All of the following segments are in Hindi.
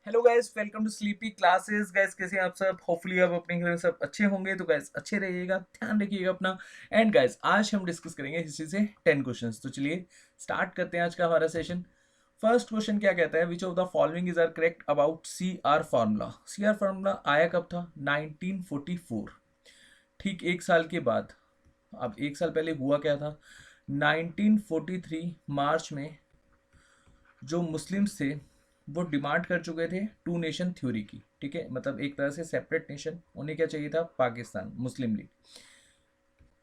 Hello guys, welcome to sleepy classes. Guys कैसे हैं आप सब? होपफुली आप अपने घर में सब अच्छे होंगे। तो गाइस अच्छे रहिएगा, ध्यान रखिएगा अपना। एंड गाइस आज हम डिस्कस करेंगे हिस्ट्री से 10 क्वेश्चंस। तो चलिए स्टार्ट करते हैं आज का हमारा सेशन। फर्स्ट क्वेश्चन क्या कहता है? Which of the following is are correct about C R formula. C R formula आया कब था? 1944, ठीक एक साल के बाद। अब एक साल पहले हुआ क्या था? 1943 मार्च में जो मुस्लिम्स थे वो डिमांड कर चुके थे टू नेशन थ्योरी की। ठीक है, मतलब एक तरह से सेपरेट नेशन। उन्हें क्या चाहिए था? पाकिस्तान, मुस्लिम लीग।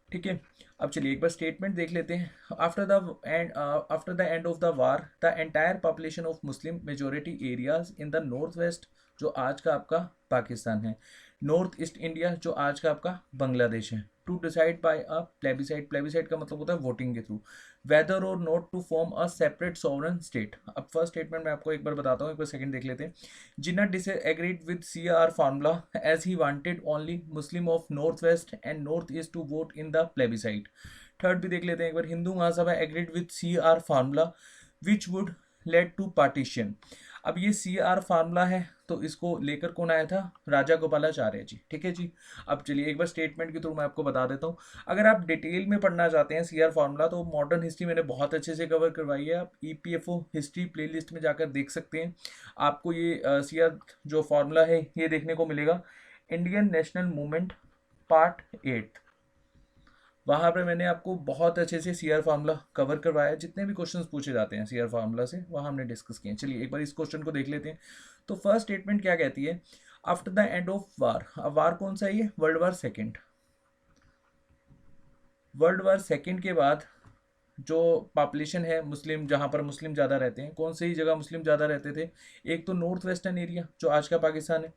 ठीक है, अब चलिए एक बार स्टेटमेंट देख लेते हैं। After the end of the war the entire population of Muslim majority areas in the north west, जो आज का आपका पाकिस्तान है, नॉर्थ ईस्ट इंडिया जो आज का आपका बांग्लादेश है, to decide by a plebiscite. Plebiscite का मतलब होता है वोटिंग के थ्रू, वेदर और not to form a separate sovereign state. अब फर्स्ट स्टेटमेंट मैं आपको एक बार बताता हूँ, एक बार सेकंड देख लेते हैं। जिन्ना disagreed with CR formula as he wanted only Muslim of Northwest and Northeast to vote in the plebiscite. Third भी देख लेते हैं एक बार। Hindu Mahasabha agreed with CR formula which would led to partition। अब ये CR फार्मूला है तो इसको लेकर कौन आया था? राजा गोपालाचार्य जी। ठीक है जी। अब चलिए एक बार स्टेटमेंट के थ्रू मैं आपको बता देता हूँ। अगर आप डिटेल में पढ़ना चाहते हैं CR फार्मूला, तो मॉडर्न हिस्ट्री मैंने बहुत अच्छे से कवर करवाई है। आप EPFO हिस्ट्री प्लेलिस्ट में जाकर देख सकते हैं। आपको ये CR जो फार्मूला है ये देखने को मिलेगा। इंडियन नेशनल मूवमेंट पार्ट 8, वहाँ पर मैंने आपको बहुत अच्छे से सीआर फार्मूला कवर करवाया। जितने भी क्वेश्चंस पूछे जाते हैं सीआर फार्मूला से वहाँ हमने डिस्कस किए हैं। चलिए एक बार इस क्वेश्चन को देख लेते हैं। तो फर्स्ट स्टेटमेंट क्या कहती है? After the end of war. अब वार कौन सा है ये? World war second. World war second के बाद जो पॉपुलेशन है मुस्लिम, जहाँ पर मुस्लिम ज़्यादा रहते हैं, कौन सी जगह मुस्लिम ज़्यादा रहते थे? एक तो नॉर्थ वेस्टर्न एरिया जो आज का पाकिस्तान है,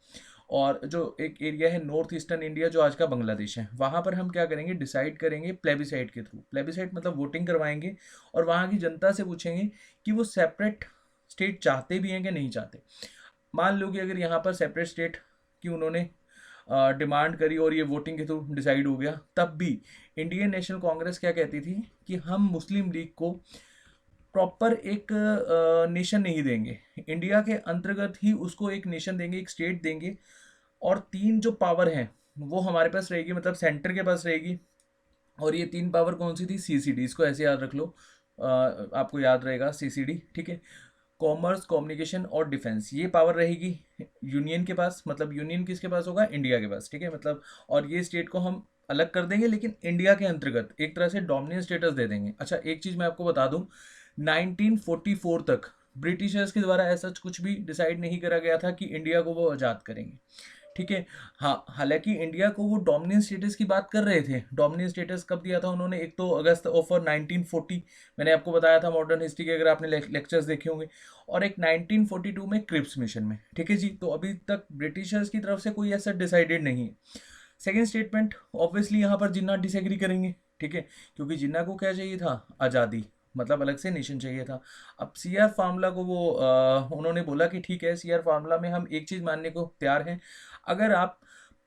और जो एक एरिया है नॉर्थ ईस्टर्न इंडिया जो आज का बांग्लादेश है। वहाँ पर हम क्या करेंगे? डिसाइड करेंगे प्लेबिसाइड के थ्रू। प्लेबिसाइड मतलब वोटिंग करवाएंगे और वहाँ की जनता से पूछेंगे कि वो सेपरेट स्टेट चाहते भी हैं कि नहीं चाहते। मान लो कि अगर यहाँ पर सेपरेट स्टेट की उन्होंने डिमांड करी और ये वोटिंग के थ्रू डिसाइड हो गया, तब भी इंडियन नेशनल कांग्रेस क्या कहती थी कि हम मुस्लिम लीग को प्रॉपर एक नेशन नहीं देंगे, इंडिया के अंतर्गत ही उसको एक नेशन देंगे, एक स्टेट देंगे। और तीन जो पावर हैं वो हमारे पास रहेगी, मतलब सेंटर के पास रहेगी। और ये तीन पावर कौन सी थी? CCD, इसको ऐसे याद रख लो। आपको याद रहेगा CCD। ठीक है, कॉमर्स, कम्युनिकेशन और डिफेंस, ये पावर रहेगी यूनियन के पास। मतलब यूनियन किसके पास होगा? इंडिया के पास। ठीक है, मतलब और ये स्टेट को हम अलग कर देंगे लेकिन इंडिया के अंतर्गत एक तरह से डोमिनेंट स्टेटस दे देंगे। अच्छा एक चीज़ मैं आपको बता दूं, 1944 तक ब्रिटिशर्स के द्वारा ऐसा कुछ भी डिसाइड नहीं करा गया था कि इंडिया को वो आज़ाद करेंगे। ठीक है, हाँ, हालांकि इंडिया को वो डोमिनेंस स्टेटस की बात कर रहे थे। डोमिनेंस स्टेटस कब दिया था उन्होंने? एक तो अगस्त ऑफर 1940, मैंने आपको बताया था मॉडर्न हिस्ट्री के, अगर आपने लेक्चर्स देखे होंगे। और एक 1942 में क्रिप्स मिशन में। ठीक है जी, तो अभी तक ब्रिटिशर्स की तरफ से कोई ऐसा डिसाइडेड नहीं है। सेकेंड स्टेटमेंट, ऑब्वियसली यहाँ पर जिन्ना डिसएग्री करेंगे। ठीक है, क्योंकि जिन्ना को क्या चाहिए था? आज़ादी, मतलब अलग से नेशन चाहिए था। अब सीआर फार्मूला को वो उन्होंने बोला कि ठीक है, सीआर फार्मूला में हम एक चीज़ मानने को तैयार हैं। अगर आप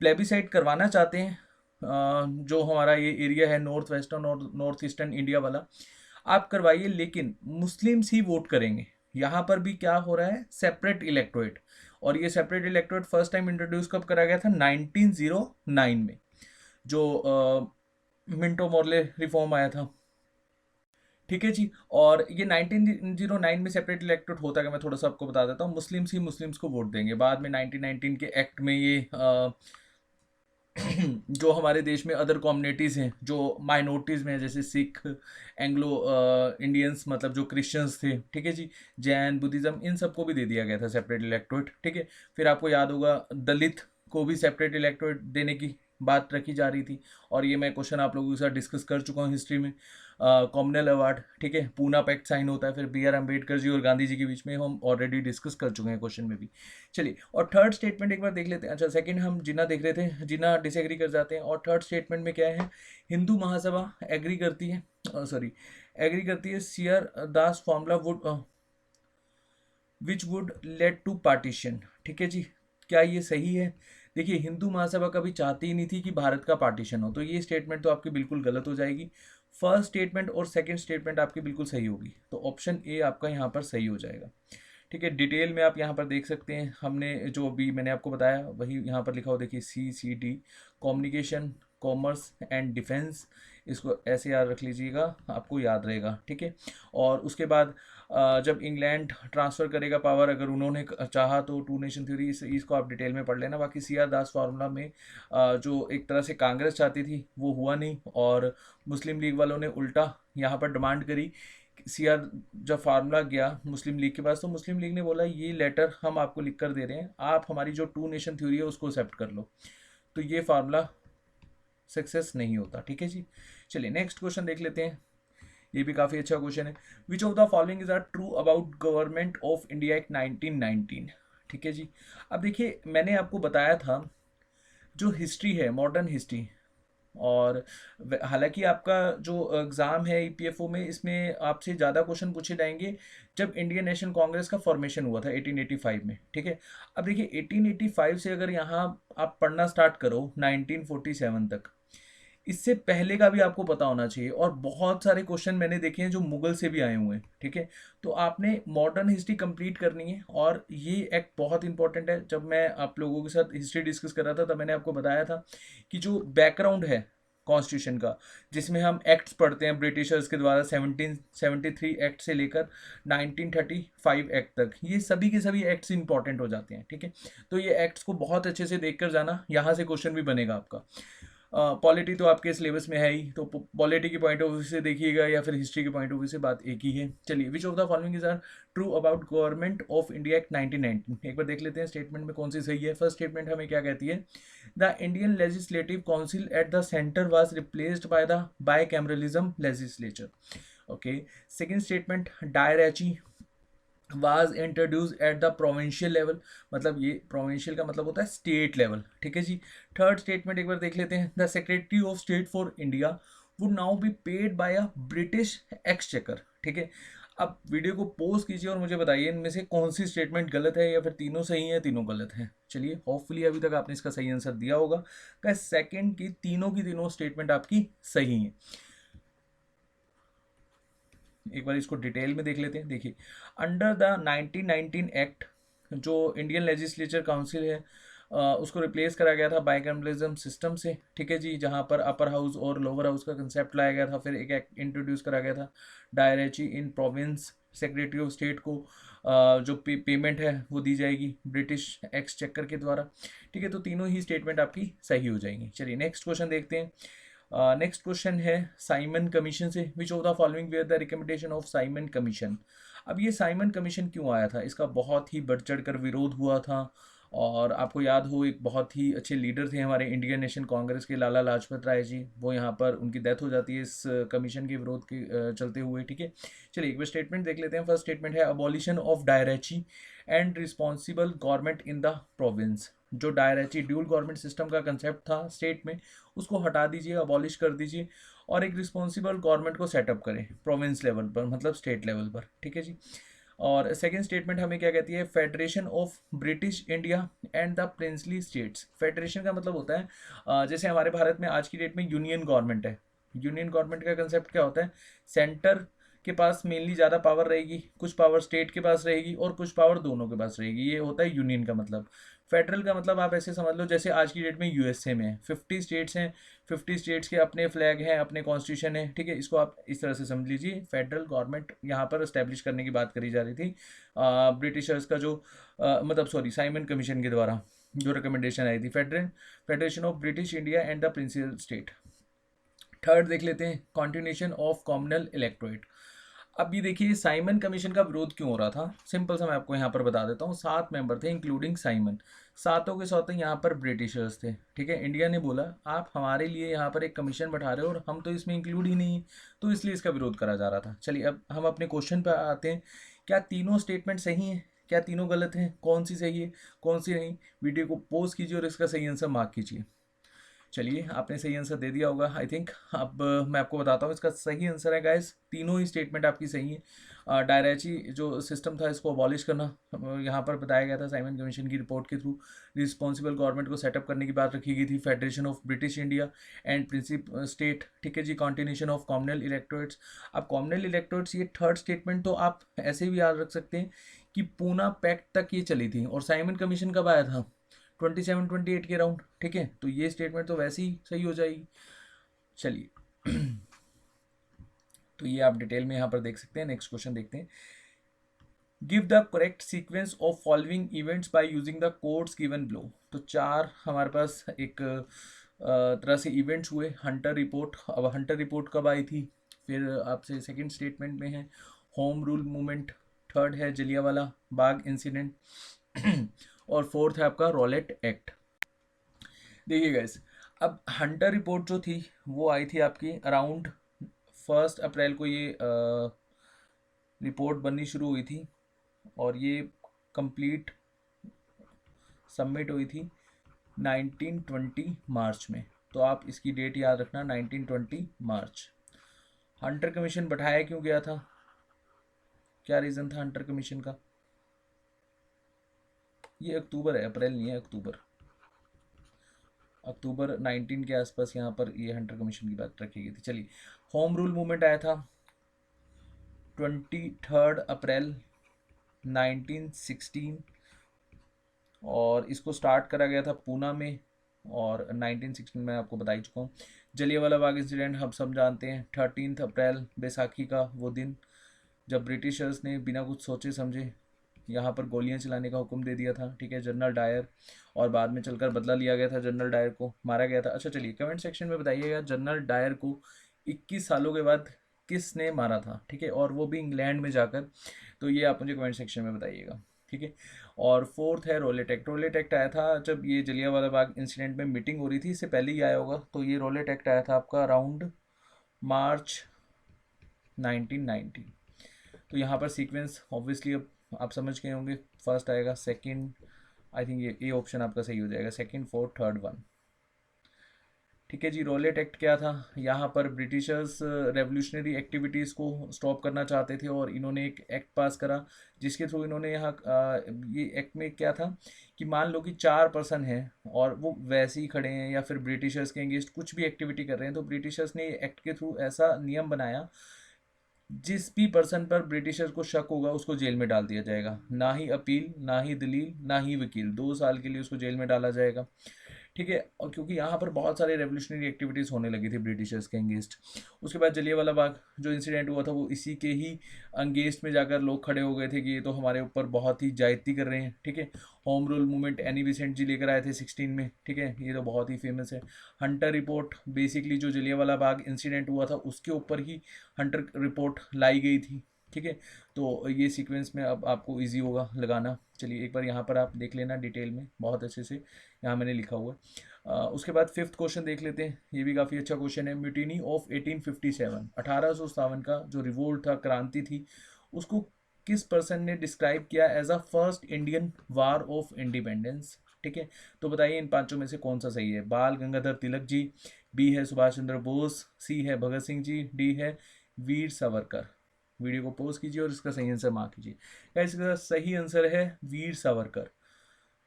प्लेबिसाइड करवाना चाहते हैं, जो हमारा ये एरिया है नॉर्थ वेस्टर्न और नॉर्थ ईस्टर्न इंडिया वाला, आप करवाइए, लेकिन मुस्लिम्स ही वोट करेंगे। यहाँ पर भी क्या हो रहा है? Separate electorate. और ये separate electorate first time introduce कब करा गया था? 1909 में, जो मिंटो मॉर्ले रिफॉर्म आया था। ठीक है जी, और ये 1909 में सेपरेट इलेक्टोरेट होता है, मैं थोड़ा सा आपको बता देता हूँ। मुस्लिम्स ही मुस्लिम्स को वोट देंगे। बाद में 1919 के एक्ट में ये जो हमारे देश में अदर कम्युनिटीज़ हैं जो माइनॉरिटीज़ में हैं, जैसे सिख, एंग्लो इंडियंस, मतलब जो क्रिश्चियंस थे, ठीक है जी, जैन, बुद्धिज़्म, इन सबको भी दे दिया गया था सेपरेट इलेक्टोरेट। ठीक है, फिर आपको याद होगा दलित को भी सेपरेट इलेक्टोरेट देने की बात रखी जा रही थी। और ये मैं क्वेश्चन आप लोगों के साथ डिस्कस कर चुका हूँ हिस्ट्री में। कॉमनल अवार्ड, ठीक है, पूना पैक्ट साइन होता है फिर BR अम्बेडकर जी और गांधी जी के बीच में, हम ऑलरेडी डिस्कस कर चुके हैं क्वेश्चन में भी। चलिए, और थर्ड स्टेटमेंट एक बार देख लेते हैं। अच्छा सेकंड हम जिन्ना देख रहे थे, जिन्ना डिसएग्री कर जाते हैं। और थर्ड स्टेटमेंट में क्या है? हिंदू महासभा एग्री करती है, सॉरी, एग्री करती है C R Das formula would which would lead to partition. ठीक है जी, क्या ये सही है? देखिए, हिंदू महासभा कभी चाहती ही नहीं थी कि भारत का पार्टीशन हो, तो ये स्टेटमेंट तो आपकी बिल्कुल गलत हो जाएगी। फर्स्ट स्टेटमेंट और सेकंड स्टेटमेंट आपकी बिल्कुल सही होगी, तो ऑप्शन ए आपका यहाँ पर सही हो जाएगा। ठीक है, डिटेल में आप यहाँ पर देख सकते हैं, हमने जो अभी मैंने आपको बताया वही यहाँ पर लिखा हो, देखिए CCD, communication, commerce and defence, इसको ऐसे याद रख लीजिएगा, आपको याद रहेगा। ठीक है, और उसके बाद जब इंग्लैंड ट्रांसफ़र करेगा पावर, अगर उन्होंने चाहा तो टू नेशन थ्योरी, इसको आप डिटेल में पढ़ लेना। बाकी CR दास फार्मूला में जो एक तरह से कांग्रेस चाहती थी वो हुआ नहीं, और मुस्लिम लीग वालों ने उल्टा यहाँ पर डिमांड करी। CR जब फार्मूला गया मुस्लिम लीग के पास, तो मुस्लिम लीग ने बोला ये लेटर हम आपको लिख कर दे रहे हैं, आप हमारी जो टू नेशन थ्योरी है उसको एक्सेप्ट कर लो, तो ये फार्मूला सक्सेस नहीं होता। ठीक है जी, चलिए नेक्स्ट क्वेश्चन देख लेते हैं, ये भी काफ़ी अच्छा क्वेश्चन है। Which of the following is are true about government of India act 1919। ठीक है जी, अब देखिए मैंने आपको बताया था जो हिस्ट्री है, मॉडर्न हिस्ट्री, और हालांकि आपका जो एग्ज़ाम है EPFO में, इसमें आपसे ज़्यादा क्वेश्चन पूछे जाएंगे जब इंडियन नेशनल कांग्रेस का फॉर्मेशन हुआ था 1885 में। ठीक है, अब देखिए 1885 से अगर यहाँ आप पढ़ना स्टार्ट करो 1947 तक, इससे पहले का भी आपको पता होना चाहिए, और बहुत सारे क्वेश्चन मैंने देखे हैं जो मुगल से भी आए हुए हैं। ठीक है, तो आपने मॉडर्न हिस्ट्री कंप्लीट करनी है, और ये एक्ट बहुत इंपॉर्टेंट है। जब मैं आप लोगों के साथ हिस्ट्री डिस्कस कर रहा था तब मैंने आपको बताया था कि जो बैकग्राउंड है कॉन्स्टिट्यूशन का, जिसमें हम एक्ट्स पढ़ते हैं ब्रिटिशर्स के द्वारा 1773 एक्ट से लेकर 1935 एक्ट तक, ये सभी के सभी एक्ट्स इंपॉर्टेंट हो जाते हैं। ठीक है, तो ये एक्ट्स को बहुत अच्छे से देख कर जाना, यहाँ से क्वेश्चन भी बनेगा आपका। पॉलिटी तो आपके सिलेबस में है ही, तो पॉलिटी की पॉइंट ऑफ व्यू से देखिएगा या फिर हिस्ट्री के पॉइंट ऑफ व्यू से, बात एक ही है। चलिए, which of the following is are true about government of India act 1919। एक बार देख लेते हैं स्टेटमेंट में कौन सी सही है। फर्स्ट स्टेटमेंट हमें क्या कहती है, the Indian legislative council at the centre was replaced by the bicameralism legislature. Okay, second statement, dyarchy was introduce at the provincial level, मतलब ये प्रोविंशियल का मतलब होता है स्टेट लेवल। ठीक है जी। थर्ड स्टेटमेंट एक बार देख लेते हैं, the secretary of state for India would now be paid by a British exchequer. ठीक है, अब वीडियो को पॉज कीजिए और मुझे बताइए इनमें से कौन सी स्टेटमेंट गलत है, या फिर तीनों सही है, तीनों गलत है। चलिए, होपफुली अभी तक आपने इसका सही आंसर दिया होगा। सेकंड की तीनों स्टेटमेंट आपकी सही है। एक बार इसको डिटेल में देख लेते हैं। देखिए, अंडर द 1919 एक्ट जो इंडियन लेजिस्लेचर काउंसिल है उसको रिप्लेस करा गया था बाइकैमरलिज्म सिस्टम से। ठीक है जी, जहाँ पर अपर हाउस और लोअर हाउस का कंसेप्ट लाया गया था। फिर एक एक्ट इंट्रोड्यूस करा गया था, dyarchy in province, secretary of state को जो पेमेंट है वो दी जाएगी ब्रिटिश एक्सचेकर के द्वारा। ठीक है, तो तीनों ही स्टेटमेंट आपकी सही हो जाएंगी। चलिए नेक्स्ट क्वेश्चन देखते हैं। नेक्स्ट क्वेश्चन है साइमन कमीशन से, which of the following were the recommendation of Simon commission. अब ये साइमन कमीशन क्यों आया था, इसका बहुत ही बढ़ चढ़ कर विरोध हुआ था, और आपको याद हो एक बहुत ही अच्छे लीडर थे हमारे इंडियन नेशनल कांग्रेस के, लाला लाजपत राय जी, वो यहाँ पर उनकी डेथ हो जाती है इस कमीशन के विरोध के चलते हुए। ठीक है, चलिए एक बार स्टेटमेंट देख लेते हैं। फर्स्ट स्टेटमेंट है, abolition of dyarchy and responsible government in the province. जो डायरेची ड्यूल गवर्नमेंट सिस्टम का कंसेप्ट था स्टेट में, उसको हटा दीजिए, अबॉलिश कर दीजिए, और एक रिस्पॉन्सिबल गवर्नमेंट को सेटअप करें प्रोविंस लेवल पर, मतलब स्टेट लेवल पर। ठीक है जी। और सेकेंड स्टेटमेंट हमें क्या कहती है, federation of British India and the princely states. Federation का मतलब होता है जैसे हमारे भारत में आज की डेट में यूनियन गवर्नमेंट है। यूनियन गवर्नमेंट का कंसेप्ट क्या होता है, सेंटर के पास मेनली ज़्यादा पावर रहेगी, कुछ पावर स्टेट के पास रहेगी, और कुछ पावर दोनों के पास रहेगी, ये होता है यूनियन का मतलब। फेडरल का मतलब आप ऐसे समझ लो जैसे आज की डेट में USA में है 50 स्टेट्स हैं, 50 स्टेट्स के अपने फ्लैग हैं, अपने कॉन्स्टिट्यूशन है। ठीक है, इसको आप इस तरह से समझ लीजिए। फेडरल गवर्नमेंट यहाँ पर इस्टेब्लिश करने की बात करी जा रही थी ब्रिटिशर्स का जो मतलब सॉरी साइमन कमीशन के द्वारा जो रिकमेंडेशन आई थी, federation of British India and the principal state. Third देख लेते हैं, कॉन्टिन्यूशन ऑफ कॉमनल इलेक्टोरेट। अब ये देखिए साइमन कमीशन का विरोध क्यों हो रहा था, सिंपल सा मैं आपको यहाँ पर बता देता हूँ। 7 मेंबर थे इंक्लूडिंग साइमन, सातों के सातों यहाँ पर ब्रिटिशर्स थे। ठीक है, इंडिया ने बोला आप हमारे लिए यहाँ पर एक कमीशन बैठा रहे हो और हम तो इसमें इंक्लूड ही नहीं, तो इसलिए इसका विरोध करा जा रहा था। चलिए अब हम अपने क्वेश्चन पर आते हैं, क्या तीनों स्टेटमेंट सही हैं, क्या तीनों गलत हैं, कौन सी सही है कौन सी नहीं। वीडियो को पॉज कीजिए और इसका सही आंसर मार्क कीजिए। चलिए आपने सही आंसर दे दिया होगा आई थिंक। अब मैं आपको बताता हूँ इसका सही आंसर है गाइस, तीनों ही स्टेटमेंट आपकी सही है। डायरेची जो सिस्टम था इसको अबॉलिश करना यहाँ पर बताया गया था साइमन कमीशन की रिपोर्ट के थ्रू। रिस्पॉन्सिबल गवर्नमेंट को सेटअप करने की बात रखी गई थी, federation of British India and principal state. ठीक है जी, कॉन्टिन्यूशन ऑफ कॉमनल इलेक्टोरेट्स। अब कॉमनल इलेक्टोरेट्स ये थर्ड स्टेटमेंट तो आप ऐसे भी याद रख सकते हैं कि पूना पैक्ट तक ये चली थी। और साइमन कमीशन कब आया था? 27-28 के राउंड, ठीक है। तो ये स्टेटमेंट तो वैसे ही सही हो जाएगी। चलिए तो ये आप डिटेल में यहाँ पर देख सकते हैं। नेक्स्ट क्वेश्चन देखते हैं। Give the correct sequence of following events by using the codes given below. तो चार हमारे पास एक तरह से इवेंट्स हुए। हंटर रिपोर्ट, अब हंटर रिपोर्ट कब आई थी? फिर आपसे सेकंड स्टेटमेंट में है होम रूल मूवमेंट, थर्ड है जलियांवाला बाग इंसिडेंट और फोर्थ है आपका रॉलेट एक्ट। देखिए गाइस, अब हंटर रिपोर्ट जो थी वो आई थी आपकी अराउंड 1 अप्रैल को। ये रिपोर्ट बननी शुरू हुई थी और ये कंप्लीट सबमिट हुई थी 1920 मार्च में। तो आप इसकी डेट याद रखना, 1920 मार्च। हंटर कमीशन बैठाया क्यों गया था? क्या रीज़न था हंटर कमीशन का? ये अक्टूबर है, अप्रैल नहीं है, अक्टूबर। अक्टूबर 19 के आसपास यहाँ पर ये हंटर कमीशन की बात रखी गई थी। चलिए, होम रूल मूवमेंट आया था 23 अप्रैल 1916 और इसको स्टार्ट करा गया था पूना में। और 1916 में आपको बता ही चुका हूँ। जलियांवाला बाग इंसिडेंट हम सब जानते हैं, 13 अप्रैल बैसाखी का वो दिन जब ब्रिटिशर्स ने बिना कुछ सोचे समझे यहाँ पर गोलियां चलाने का हुक्म दे दिया था, ठीक है, जनरल डायर। और बाद में चलकर बदला लिया गया था, जनरल डायर को मारा गया था। अच्छा चलिए, कमेंट सेक्शन में बताइएगा जनरल डायर को 21 सालों के बाद किसने मारा था, ठीक है, और वो भी इंग्लैंड में जाकर। तो ये आप मुझे कमेंट सेक्शन में बताइएगा, ठीक है। और फोर्थ है रोलेट एक्ट। रोलेट एक्ट आया था जब ये जलियांवाला बाग इंसिडेंट में मीटिंग हो रही थी, इससे पहले ही आया होगा। तो ये रोलेट एक्ट आया था आपका अराउंड मार्च 1990। तो यहाँ पर सीक्वेंस ऑब्वियसली अब आप समझ गए होंगे। फर्स्ट आएगा, सेकंड, आई थिंक ये ऑप्शन आपका सही हो जाएगा, सेकंड, फोर्थ, थर्ड, वन, ठीक है जी। रोलेट एक्ट क्या था? यहाँ पर ब्रिटिशर्स रेवोल्यूशनरी एक्टिविटीज़ को स्टॉप करना चाहते थे और इन्होंने एक एक्ट पास करा जिसके थ्रू इन्होंने यहाँ ये एक्ट में क्या था कि मान लो कि 4 पर्सन हैं और वो वैसे ही खड़े हैं या फिर ब्रिटिशर्स के अगेंस्ट कुछ भी एक्टिविटी कर रहे हैं, तो ब्रिटिशर्स ने ये एक्ट के थ्रू ऐसा नियम बनाया, जिस भी पर्सन पर ब्रिटिशर्स को शक होगा उसको जेल में डाल दिया जाएगा। ना ही अपील, ना ही दलील, ना ही वकील, 2 साल के लिए उसको जेल में डाला जाएगा, ठीक है। और क्योंकि यहाँ पर बहुत सारे रेवोल्यूशनरी एक्टिविटीज़ होने लगी थी ब्रिटिशर्स के अंगेंस्ट। उसके बाद जलियांवाला बाग जो इंसिडेंट हुआ था वो इसी के ही अंगेंस्ट में जाकर लोग खड़े हो गए थे कि ये तो हमारे ऊपर बहुत ही ज्यादती कर रहे हैं, ठीक है। Home rule movement Annie Besant ji लेकर आए थे 16 में, ठीक है, ये तो बहुत ही फेमस है। हंटर रिपोर्ट बेसिकली जो जलियांवाला बाग इंसिडेंट हुआ था उसके ऊपर ही हंटर रिपोर्ट लाई गई थी, ठीक है। तो ये सीक्वेंस में अब आपको इजी होगा लगाना। चलिए एक बार यहाँ पर आप देख लेना डिटेल में बहुत अच्छे से, यहाँ मैंने लिखा हुआ है। उसके बाद फिफ्थ क्वेश्चन देख लेते हैं, ये भी काफ़ी अच्छा क्वेश्चन है। म्यूटिनी ऑफ 1857, 1857 का जो रिवोल्ट था, क्रांति थी, उसको किस पर्सन ने डिस्क्राइब किया as a first Indian war of independence, ठीक है। तो बताइए इन पांचों में से कौन सा सही है? बाल गंगाधर तिलक जी, बी है सुभाष चंद्र बोस, सी है भगत सिंह जी, डी है वीर सावरकर। वीडियो को पॉज कीजिए और इसका सही आंसर मार्क कीजिए। गाइस इसका सही आंसर है वीर सावरकर।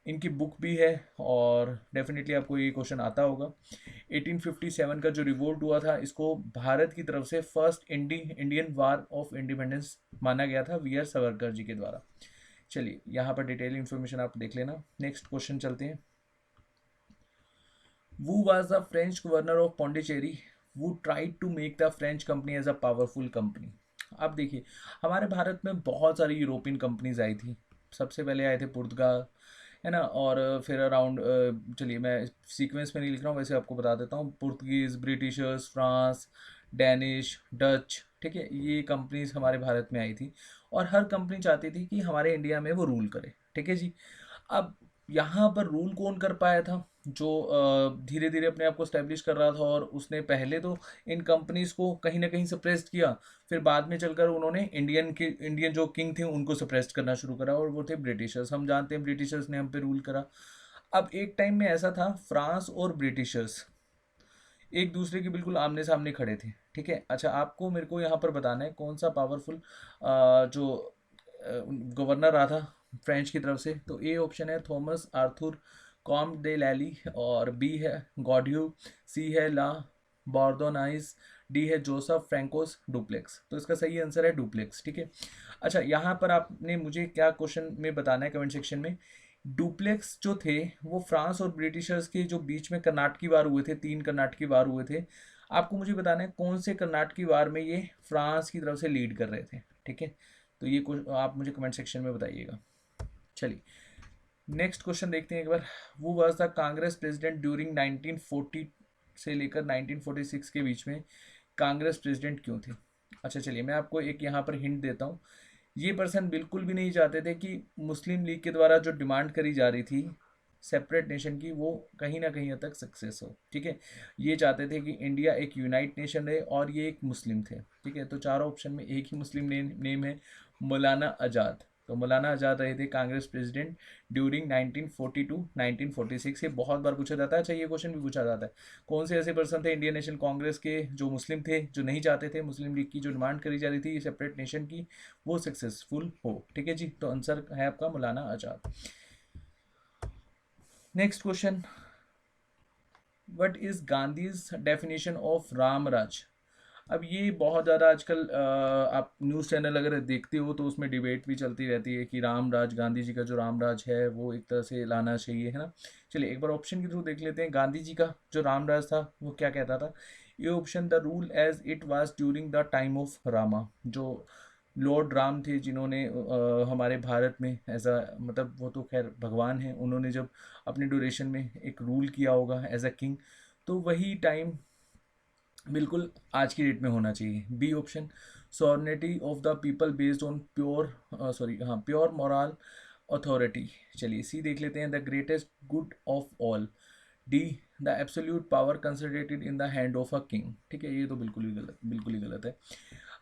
इनकी बुक भी है और डेफिनेटली आपको ये क्वेश्चन आता होगा। 1857 का जो रिवोल्ट हुआ था इसको भारत की तरफ से first Indian war of independence माना गया था वी आर सावरकर जी के द्वारा। चलिए यहाँ पर डिटेल इंफॉर्मेशन आप देख लेना। नेक्स्ट क्वेश्चन चलते हैं। Who was the French governor of Pondicherry who tried to make the French company as a powerful company? अब देखिए, हमारे भारत में बहुत सारी यूरोपियन कंपनीज आई थी। सबसे पहले आए थे पुर्तगाल, है ना, और फिर अराउंड, चलिए मैं सीक्वेंस में नहीं लिख रहा हूँ, वैसे आपको बता देता हूँ। Portuguese, Britishers, France, Danish, Dutch, ठीक है, ये कंपनीज हमारे भारत में आई थी और हर कंपनी चाहती थी कि हमारे इंडिया में वो रूल करे, ठीक है जी। अब यहाँ पर रूल कौन कर पाया था? जो धीरे धीरे अपने आप को स्टैब्लिश कर रहा था और उसने पहले तो इन कंपनीज को कहीं ना कहीं सप्रेस्ड किया, फिर बाद में चलकर उन्होंने इंडियन जो किंग थे उनको सप्रेस्ड करना शुरू करा और वो थे ब्रिटिशर्स। हम जानते हैं ब्रिटिशर्स ने हम पे रूल करा। अब एक टाइम में ऐसा था, फ्रांस और ब्रिटिशर्स एक दूसरे के बिल्कुल आमने सामने खड़े थे, ठीक है। अच्छा आपको मेरे को यहाँ पर बताना है कौन सा पावरफुल जो गवर्नर रहा था फ्रेंच की तरफ से। तो ए ऑप्शन है थॉमस आर्थर कॉम डे लैली, और बी है गॉड्यू, सी है ला बॉर्डोनाइज, डी है जोसेफ फ्रैंकोस डुप्लेक्स। तो इसका सही आंसर है डुप्लेक्स, ठीक है। अच्छा, यहाँ पर आपने मुझे क्या क्वेश्चन में बताना है कमेंट सेक्शन में। डुप्लेक्स जो थे वो फ्रांस और ब्रिटिशर्स के जो बीच में कर्नाटकी वार हुए थे, 3 कर्नाटकी वार हुए थे, आपको मुझे बताना है कौन से कर्नाटकी वार में ये फ्रांस की तरफ से लीड कर रहे थे, ठीक है। तो ये आप मुझे कमेंट सेक्शन में बताइएगा। चलिए नेक्स्ट क्वेश्चन देखते हैं एक बार। वो was the Congress president during 1940 से लेकर 1946 के बीच में कांग्रेस प्रेसिडेंट क्यों थे। अच्छा चलिए मैं आपको एक यहाँ पर हिंट देता हूँ। ये पर्सन बिल्कुल भी नहीं चाहते थे कि मुस्लिम लीग के द्वारा जो डिमांड करी जा रही थी सेपरेट नेशन की, वो कहीं ना कहीं हद तक सक्सेस हो, ठीक है। ये चाहते थे कि इंडिया एक यूनाइट नेशन रहे, और ये एक मुस्लिम थे, ठीक है। तो चारों ऑप्शन में एक ही मुस्लिम नेम है, मौलाना आज़ाद। तो मौलाना आज़ाद रहे थे कांग्रेस प्रेसिडेंट ड्यूरिंग 1942 1946। ये बहुत बार पूछा जाता है। अच्छा, ये क्वेश्चन भी पूछा जाता है, कौन से ऐसे पर्सन थे इंडियन नेशनल कांग्रेस के जो मुस्लिम थे, जो नहीं चाहते थे मुस्लिम लीग की जो डिमांड करी जा रही थी सेपरेट नेशन की वो सक्सेसफुल हो, ठीक है जी। तो आंसर है आपका Maulana Azad. Next question, what is Gandhi's definition of Ram Raj. अब ये बहुत ज़्यादा आजकल आप न्यूज़ चैनल अगर देखते हो तो उसमें डिबेट भी चलती रहती है कि राम राज, गांधी जी का जो राम राज है वो एक तरह से लाना चाहिए, है ना। चलिए एक बार ऑप्शन के थ्रू देख लेते हैं। गांधी जी का जो राम राज था वो क्या कहता था। ये option, the rule as it was during the time of Rama. जो लॉर्ड राम थे जिन्होंने हमारे भारत में एज अ, मतलब वो तो खैर भगवान हैं, उन्होंने जब अपने ड्यूरेशन में एक रूल किया होगा एज अ किंग, तो वही टाइम बिल्कुल आज की डेट में होना चाहिए। B option, sovereignty of the people based on pure pure moral authority. चलिए सी देख लेते हैं, the greatest good of all. D, the absolute power concentrated in the hand of a king. ठीक है, ये तो बिल्कुल ही गलत है।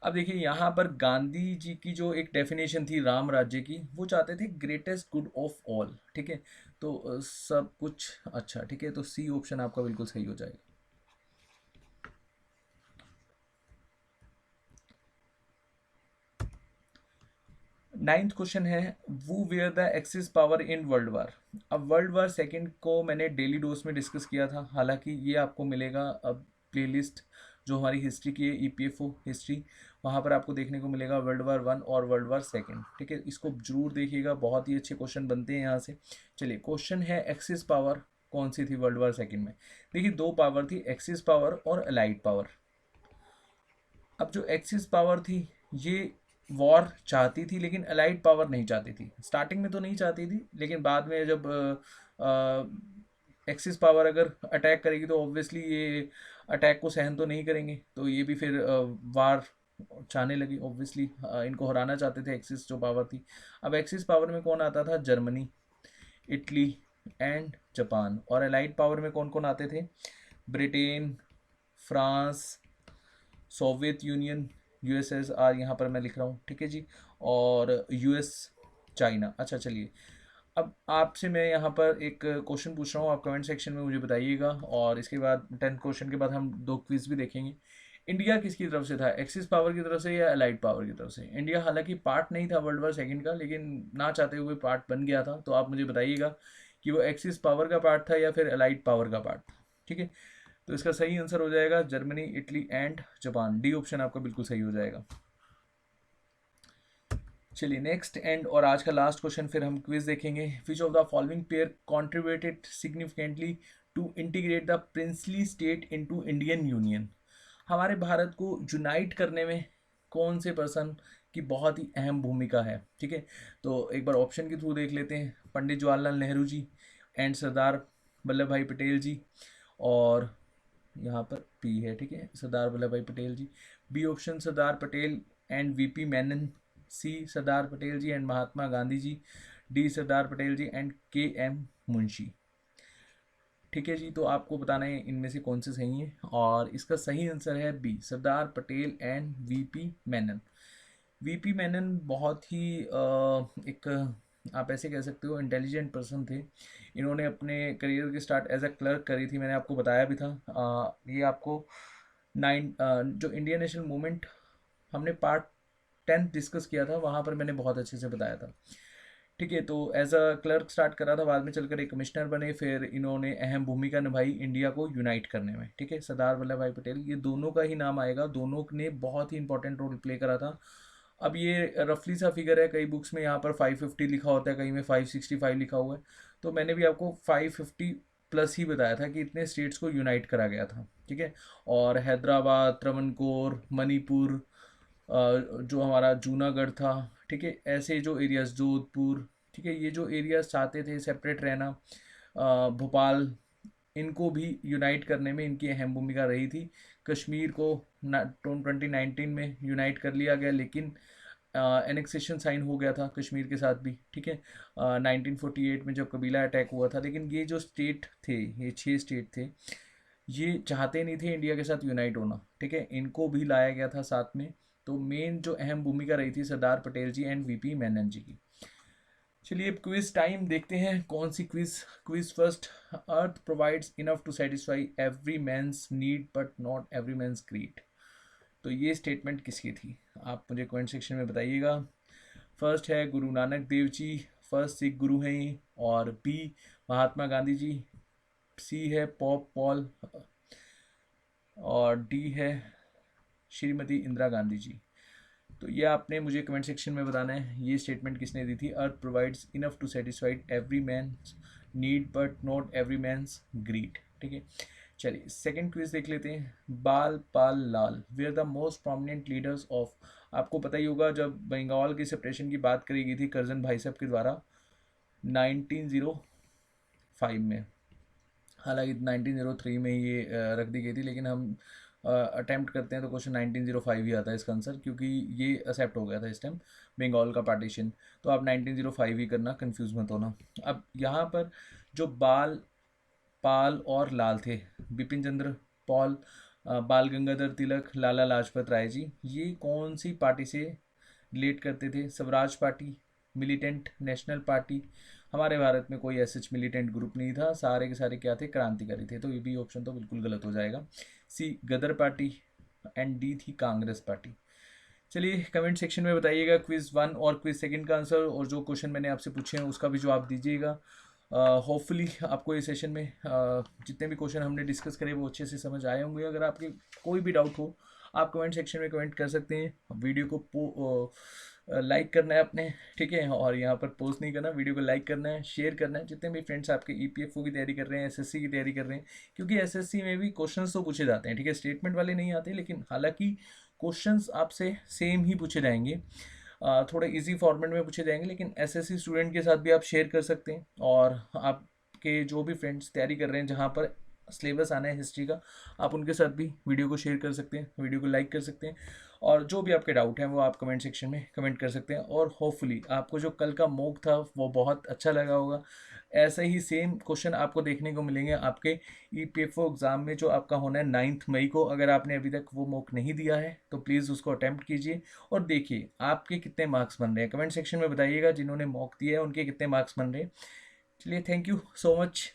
अब देखिए यहाँ पर गांधी जी की जो एक डेफिनेशन थी राम राज्य की, वो चाहते थे ग्रेटेस्ट गुड ऑफ ऑल, ठीक है। तो सब कुछ अच्छा, ठीक है। तो सी ऑप्शन आपका बिल्कुल सही हो जाएगा। नाइन्थ क्वेश्चन है, who were the axis power in world war. अब वर्ल्ड वार सेकेंड को मैंने डेली डोज में डिस्कस किया था, हालांकि ये आपको मिलेगा अब प्लेलिस्ट जो हमारी हिस्ट्री की है, EPFO हिस्ट्री, वहाँ पर आपको देखने को मिलेगा वर्ल्ड वार 1 और वर्ल्ड वार सेकेंड, ठीक है। इसको जरूर देखिएगा, बहुत ही अच्छे क्वेश्चन बनते हैं यहाँ से। चलिए क्वेश्चन है, एक्सिस पावर कौन सी थी वर्ल्ड वार सेकेंड में। देखिए दो पावर थी, एक्सिस पावर और अलाइड पावर। अब जो एक्सिस पावर थी ये वॉर चाहती थी, लेकिन अलाइड पावर नहीं चाहती थी। स्टार्टिंग में तो नहीं चाहती थी, लेकिन बाद में जब एक्सिस पावर अगर अटैक करेगी तो ऑब्वियसली ये अटैक को सहन तो नहीं करेंगे, तो ये भी फिर वार चाहने लगी। ऑब्वियसली इनको हराना चाहते थे एक्सिस जो पावर थी। अब एक्सिस पावर में कौन आता था, जर्मनी, इटली एंड जापान। और अलाइड पावर में कौन कौन आते थे, Britain, France, Soviet union, USSR यहाँ पर मैं लिख रहा हूँ, ठीक है जी, और US, चाइना। अच्छा चलिए अब आपसे मैं यहाँ पर एक क्वेश्चन पूछ रहा हूँ, आप कमेंट सेक्शन में मुझे बताइएगा, और इसके बाद 10th क्वेश्चन के बाद हम 2 क्विज भी देखेंगे। इंडिया किसकी तरफ से था, एक्सिस पावर की तरफ से या अलाइड पावर की तरफ से। इंडिया हालांकि पार्ट नहीं था वर्ल्ड वार सेकेंड का, लेकिन ना चाहते हुए पार्ट बन गया था। तो आप मुझे बताइएगा कि वो एक्सिस पावर का पार्ट था या फिर अलाइड पावर का पार्ट था, ठीक है। तो इसका सही आंसर हो जाएगा Germany, Italy and Japan. D option आपका बिल्कुल सही हो जाएगा। चलिए नेक्स्ट एंड और आज का लास्ट क्वेश्चन, फिर हम क्विज देखेंगे। Which of the following pair contributed significantly to integrate the princely state into Indian union. हमारे भारत को यूनाइट करने में कौन से पर्सन की बहुत ही अहम भूमिका है, ठीक है। तो एक बार ऑप्शन के थ्रू देख लेते हैं, पंडित जवाहरलाल नेहरू जी एंड सरदार वल्लभ भाई पटेल जी, और यहाँ पर पी है, ठीक है, Sardar Vallabh Bhai Patel ji. B option, Sardar Patel and VP Menon. C, Sardar Patel ji and Mahatma Gandhi ji. D, Sardar Patel ji and KM Munshi. ठीक है जी, तो आपको बताना है इनमें से कौन से सही है, और इसका सही आंसर है B, Sardar Patel and VP Menon. VP Menon बहुत ही एक आप ऐसे कह सकते हो इंटेलिजेंट पर्सन थे। इन्होंने अपने करियर की स्टार्ट एज अ क्लर्क करी थी, मैंने आपको बताया भी था। ये आपको जो इंडियन नेशनल मूवमेंट हमने पार्ट 10 डिस्कस किया था, वहाँ पर मैंने बहुत अच्छे से बताया था। ठीक है। तो एज अ क्लर्क स्टार्ट करा था, बाद में चलकर एक कमिश्नर बने, फिर इन्होंने अहम भूमिका निभाई इंडिया को यूनाइट करने में। ठीक है, सरदार वल्लभ भाई पटेल, ये दोनों का ही नाम आएगा, दोनों ने बहुत ही इंपॉर्टेंट रोल प्ले करा था। अब ये रफली सा फिगर है, कई बुक्स में यहाँ पर 550 लिखा होता है, कहीं में 565 लिखा हुआ है, तो मैंने भी आपको 550 प्लस ही बताया था कि इतने स्टेट्स को यूनाइट करा गया था। ठीक है, और हैदराबाद, त्रवणकोर, मणिपुर, जो हमारा जूनागढ़ था, ठीक है, ऐसे जो एरियाज, जोधपुर, ठीक है, ये जो एरियाज चाहते थे सेपरेट रहना, भोपाल, इनको भी यूनाइट करने में इनकी अहम भूमिका रही थी। कश्मीर को 2019 में यूनाइट कर लिया गया, लेकिन एनेक्सेशन साइन हो गया था कश्मीर के साथ भी। ठीक है, 1948 में जब कबीला अटैक हुआ था, लेकिन ये जो स्टेट थे, ये 6 स्टेट थे, ये चाहते नहीं थे इंडिया के साथ यूनाइट होना। ठीक है, इनको भी लाया गया था साथ में। तो मेन जो अहम भूमिका रही थी सरदार पटेल जी एंड वीपी मेनन जी की। चलिए अब क्विज टाइम देखते हैं, कौन सी quiz. Quiz first, earth provides enough to satisfy every man's need but not every man's greed. तो ये स्टेटमेंट किसकी थी, आप मुझे कमेंट सेक्शन में बताइएगा। फर्स्ट है गुरु नानक देव जी, फर्स्ट सिख गुरु हैं ये, और बी महात्मा गांधी जी, सी है पॉप पॉल, और डी है श्रीमती इंदिरा गांधी जी। तो ये आपने मुझे कमेंट सेक्शन में बताना है, ये स्टेटमेंट किसने दी थी। Earth provides enough to satisfied every man's need but not every man's greed. ठीक है, चलिए सेकंड क्विज देख लेते हैं। Bal Pal Lal were the most prominent leaders of, आपको पता ही होगा जब बंगाल की सेपरेशन की बात करी गई थी करजन भाई साहब के द्वारा 1905 में, हालांकि 1903 में ये रख दी गई थी, लेकिन हम अटेम्प्ट करते हैं तो क्वेश्चन 1905 ही आता है इसका आंसर, क्योंकि ये एक्सेप्ट हो गया था इस टाइम बंगाल का पार्टीशन। तो आप 1905 ही करना, कंफ्यूज मत होना। अब यहाँ पर जो बाल पाल और लाल थे, बिपिन चंद्र पॉल, बाल गंगाधर तिलक, लाला लाजपत राय जी, ये कौन सी पार्टी से रिलेट करते थे। Swaraj party, militant national party, हमारे भारत में कोई ऐसा मिलिटेंट ग्रुप नहीं था, सारे के सारे क्या थे, क्रांतिकारी थे, तो ये भी ऑप्शन तो बिल्कुल गलत हो जाएगा। सी गदर पार्टी, एंड डी थी कांग्रेस पार्टी। चलिए कमेंट सेक्शन में बताइएगा क्विज 1 और क्विज सेकंड का आंसर, और जो क्वेश्चन मैंने आपसे पूछे हैं उसका भी जवाब दीजिएगा। होपफुली आपको इस सेशन में जितने भी क्वेश्चन हमने डिस्कस करे वो अच्छे से समझ आए होंगे। अगर आपके कोई भी डाउट हो आप कमेंट सेक्शन में कमेंट कर सकते हैं। वीडियो को लाइक करना है आपने, ठीक है, और यहाँ पर पोस्ट नहीं करना, वीडियो को लाइक करना है, शेयर करना है। जितने भी फ्रेंड्स आपके ईपीएफओ की तैयारी कर रहे हैं, एसएससी की तैयारी कर रहे हैं, क्योंकि एसएससी में भी क्वेश्चंस तो पूछे जाते हैं, ठीक है, स्टेटमेंट वाले नहीं आते, लेकिन हालांकि क्वेश्चंस आपसे सेम ही पूछे जाएंगे, थोड़े इजी फॉर्मेट में पूछे जाएंगे, लेकिन एसएससी स्टूडेंट के साथ भी आप शेयर कर सकते हैं। और आपके जो भी फ्रेंड्स तैयारी कर रहे हैं जहाँ पर सिलेबस आना है हिस्ट्री का, आप उनके साथ भी वीडियो को शेयर कर सकते हैं, वीडियो को लाइक कर सकते हैं, और जो भी आपके डाउट हैं वो आप कमेंट सेक्शन में कमेंट कर सकते हैं। और होपफुली आपको जो कल का मॉक था वो बहुत अच्छा लगा होगा। ऐसे ही सेम क्वेश्चन आपको देखने को मिलेंगे आपके ईपीएफओ एग्ज़ाम में जो आपका होना है 9 मई को। अगर आपने अभी तक वो मॉक नहीं दिया है तो प्लीज़ उसको अटैम्प्ट कीजिए और देखिए आपके कितने मार्क्स बन रहे हैं। कमेंट सेक्शन में बताइएगा जिन्होंने मॉक दिया है उनके कितने मार्क्स बन रहे हैं। चलिए, थैंक यू सो मच।